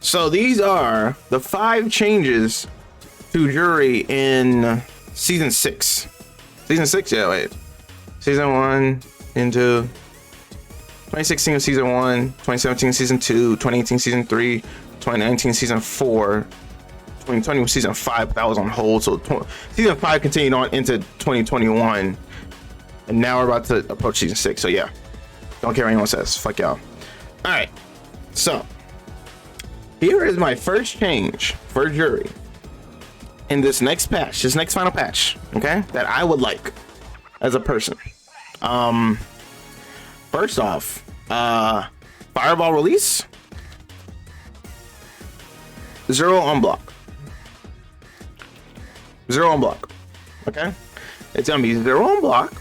So these are the 5 changes to Juri in season 6. Season 6? Yeah, wait. Season 1 into 2016 was season 1, 2017 season 2, 2018 season 3, 2019 season 4, 2020 was season 5, but that was on hold. So season 5 continued on into 2021, and now we're about to approach season 6. So yeah, don't care what anyone says. Fuck y'all. All right, so here is my first change for Juri in this next patch, this next final patch, okay, that I would like as a person. First off, fireball release, 0 on block. 0 on block. Okay? It's gonna be 0 on block.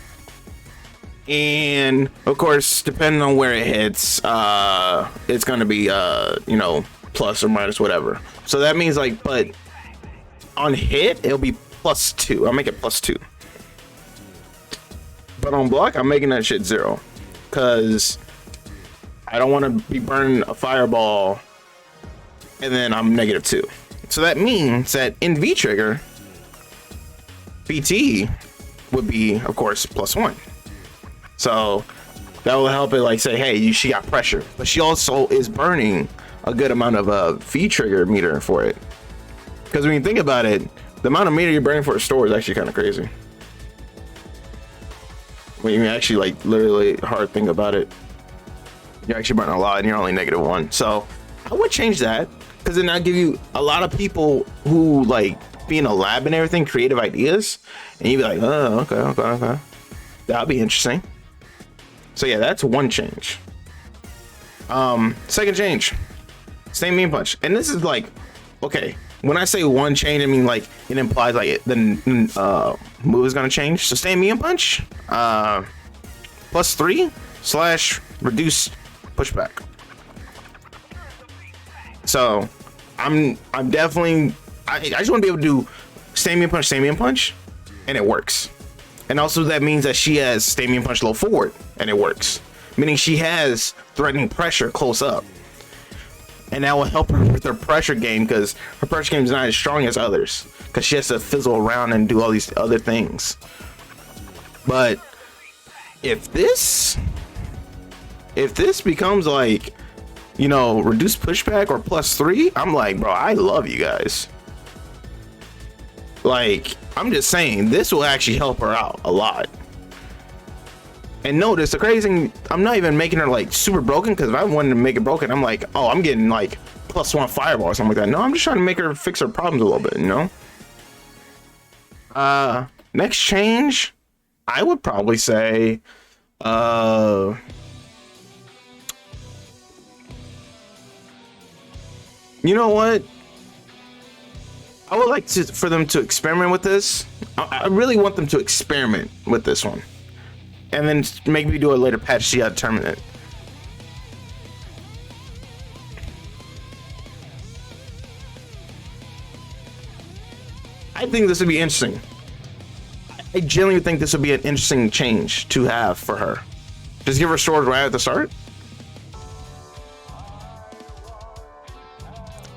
And of course, depending on where it hits, it's gonna be plus or minus whatever. So that means like, but on hit, it'll be +2. I'll make it +2. But on block, I'm making that shit 0. Because I don't want to be burning a fireball and then I'm -2. So that means that in V trigger, BT would be, of course, +1. So that will help it, like, say, hey, she got pressure. But she also is burning a good amount of V trigger meter for it. Because when you think about it, the amount of meter you're burning for a store is actually kind of crazy. When you actually, like, literally hard think about it, you're actually burning a lot and you're only -1. So I would change that, because then I'll give you a lot of people who like be in a lab and everything, creative ideas, and you'd be like, oh, okay. That'll be interesting. So yeah, that's one change. Second change, same mean punch. And this is like, okay, when I say one change, I mean like it implies like the move is gonna change. So stay medium punch, +3 / reduce pushback. So I'm definitely I just want to be able to do stay medium punch, and it works. And also that means that she has stay medium punch low forward, and it works. Meaning she has threatening pressure close up. And that will help her with her pressure game, because her pressure game is not as strong as others, because she has to fizzle around and do all these other things. But if this becomes like, reduce pushback or +3, I'm like, bro, I love you guys. Like, I'm just saying, this will actually help her out a lot. And notice the crazy thing, I'm not even making her like super broken, because if I wanted to make it broken, I'm like, oh, I'm getting like +1 fireball or something like that. No, I'm just trying to make her fix her problems a little bit, Next change, I would probably say, you know what? I would like for them to experiment with this. I really want them to experiment with this one, and then maybe do a later patch, see how to determine it. I think this would be interesting. I genuinely think this would be an interesting change to have for her. Just give her sword right at the start.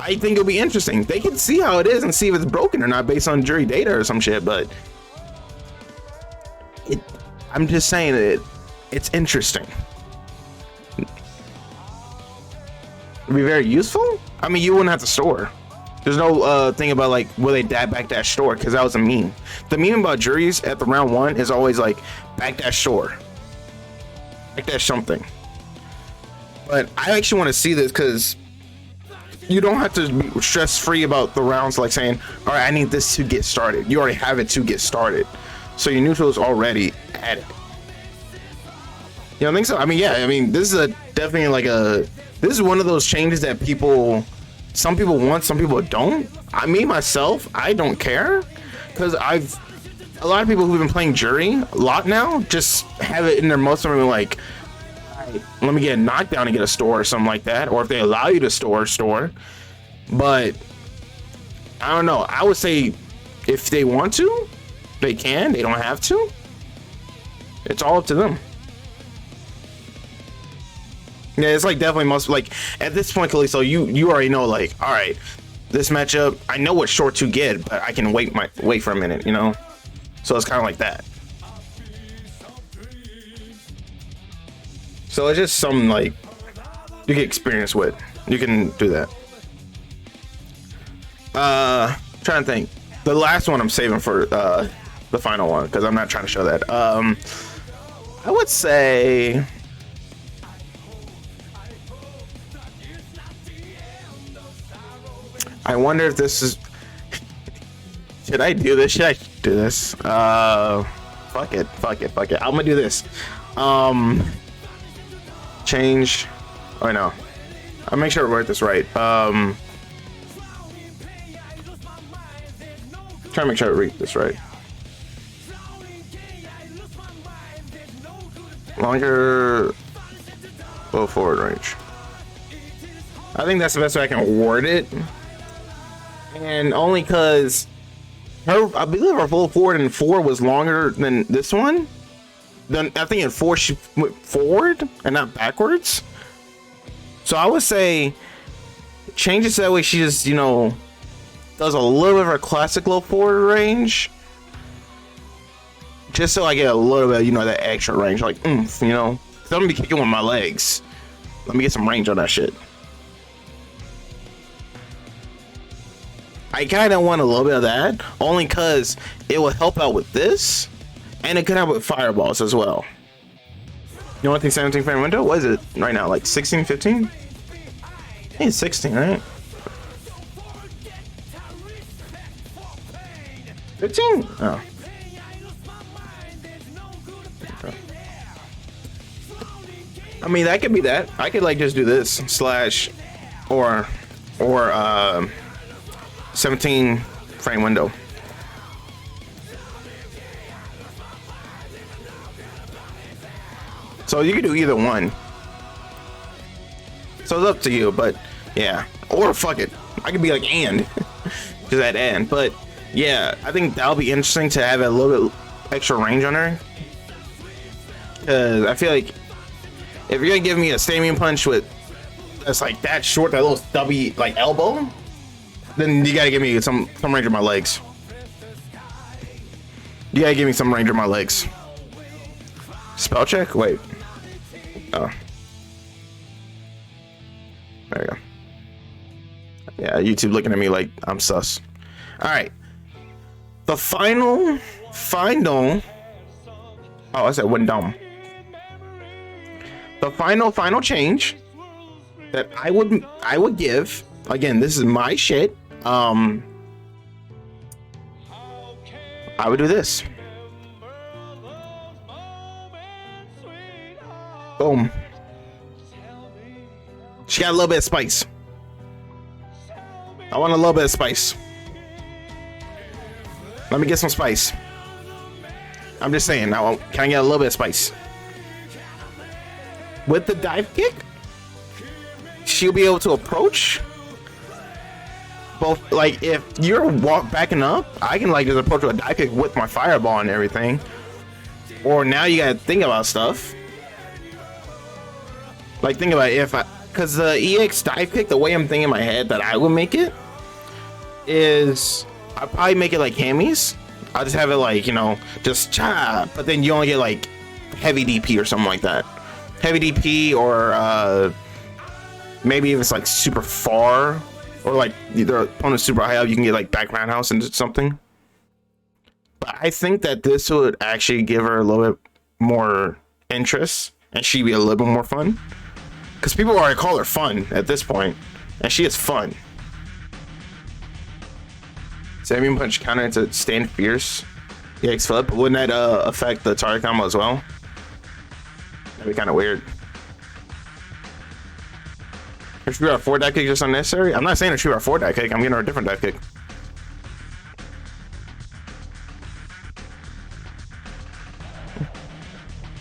I think it'll be interesting. They can see how it is and see if it's broken or not based on Juri data or some shit, but I'm just saying that it's interesting. It'd be very useful. I mean, you wouldn't have to store. There's no thing about like, will they backdash store, because that was a meme. The meme about Juris at the round 1 is always like backdash store, backdash something. But I actually want to see this, because you don't have to be stress free about the rounds, like saying, all right, I need this to get started. You already have it to get started, so your neutral is already added. You don't think so? I mean, yeah, I mean, this is definitely like this is one of those changes that some people want, some people don't. Me myself, I don't care, because a lot of people who've been playing Juri a lot now just have it in their most of them like, let me get a knockdown and get a store or something like that, or if they allow you to store. But I don't know, I would say if they want to, they can. They don't have to. It's all up to them. Yeah, it's like definitely most like at this point, Kalisto, you already know like, all right, this matchup, I know what short to get, but I can wait for a minute, you know. So it's kind of like that. So it's just something like you get experience with. You can do that. Trying to think. The last one I'm saving for the final one because I'm not trying to show that. I would say. I wonder if this is. Should I do this? Should I do this? Fuck it. I'm gonna do this. Change. Oh no. I'll make sure I write this right. Try to make sure I read this right. Longer. Low forward range. I think that's the best way I can word it. And only because I believe her full forward in 4 was longer than this one. Then I think in 4 she went forward and not backwards. So I would say change it so that way she just, you know, does a little bit of her classic low forward range. Just so I get a little bit, you know, that extra range, like oomph, you know. So I'm gonna be kicking with my legs. Let me get some range on that shit. I kind of want a little bit of that, only because it will help out with this, and it could help with fireballs as well. You want the 17 frame window? What is it right now? Like 16, 15? I think it's 16, right? 15? Oh. I mean, that could be that. I could like just do this slash or 17 frame window. So you can do either one. So it's up to you, but yeah. Or fuck it. I could be like and. Just that and. But yeah, I think that'll be interesting to have a little bit extra range on her. Cause I feel like if you're gonna give me a stadium punch with that's like that short, that little stubby like elbow, then you gotta give me some range of my legs. You gotta give me some range of my legs. Spell check? Wait. Oh. There you go. Yeah, YouTube looking at me like I'm sus. Alright. The final. Oh, I said one dumb. The final change that I would give. Again, this is my shit. I would do this. Boom. She got a little bit of spice. I want a little bit of spice. Let me get some spice. I'm just saying. Now, can I get a little bit of spice? With the dive kick, she'll be able to approach. Both, like, if you're backing up, I can like just approach with a dive kick with my fireball and everything. Or now you gotta think about stuff. Like, think about it, because the EX dive kick, the way I'm thinking in my head that I would make it is I'll probably make it like hammies. I'll just have it like, you know, just chop, but then you only get like heavy DP or something like that. Heavy DP, or maybe if it's like super far, or like the opponent's super high up, you can get like back roundhouse into something. But I think that this would actually give her a little bit more interest, and she'd be a little bit more fun. Because people already call her fun at this point, and she is fun. Stadium punch counter into stand fierce. EX flip. Wouldn't that affect the target combo as well? That'd be kind of weird. Her true out 4 dive kick just unnecessary? I'm not saying her true out 4 dive kick. I'm getting her a different dive kick.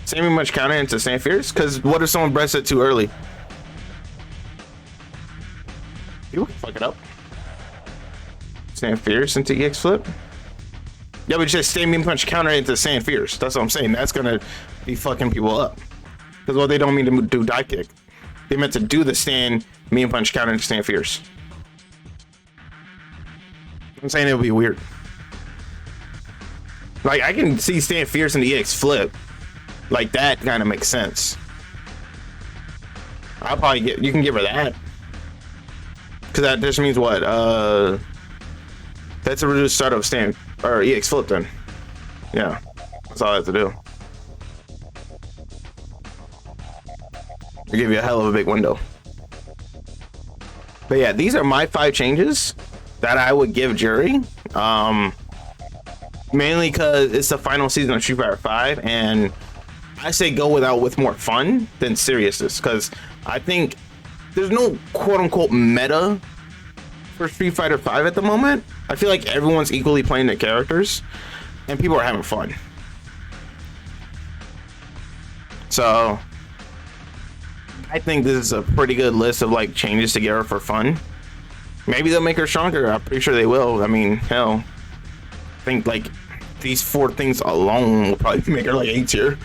Stadium punch counter into stand fierce? Because what if someone breasts it too early? You can fuck it up. Stand fierce into EX flip. Yeah, but just stadium punch counter into stand fierce. That's what I'm saying. That's gonna be fucking people up. Because what they don't mean to do dive kick. they meant to do the stand mean punch counter to stand fierce. I'm saying it would be weird. Like, I can see stand fierce in the EX flip. Like, that kind of makes sense. I'll probably get, you can give her that. Because that just means what? That's a reduced startup stand, or EX flip then. Yeah, that's all I have to do. They give you a hell of a big window. But yeah, these are my 5 changes that I would give Juri. Mainly because it's the final season of Street Fighter 5, and I say go with more fun than seriousness, because I think there's no quote-unquote meta for Street Fighter 5 at the moment. I feel like everyone's equally playing the characters, and people are having fun. So I think this is a pretty good list of like changes to get her for fun. Maybe they'll make her stronger. I'm pretty sure they will. I mean, hell, I think like these 4 things alone will probably make her like A tier.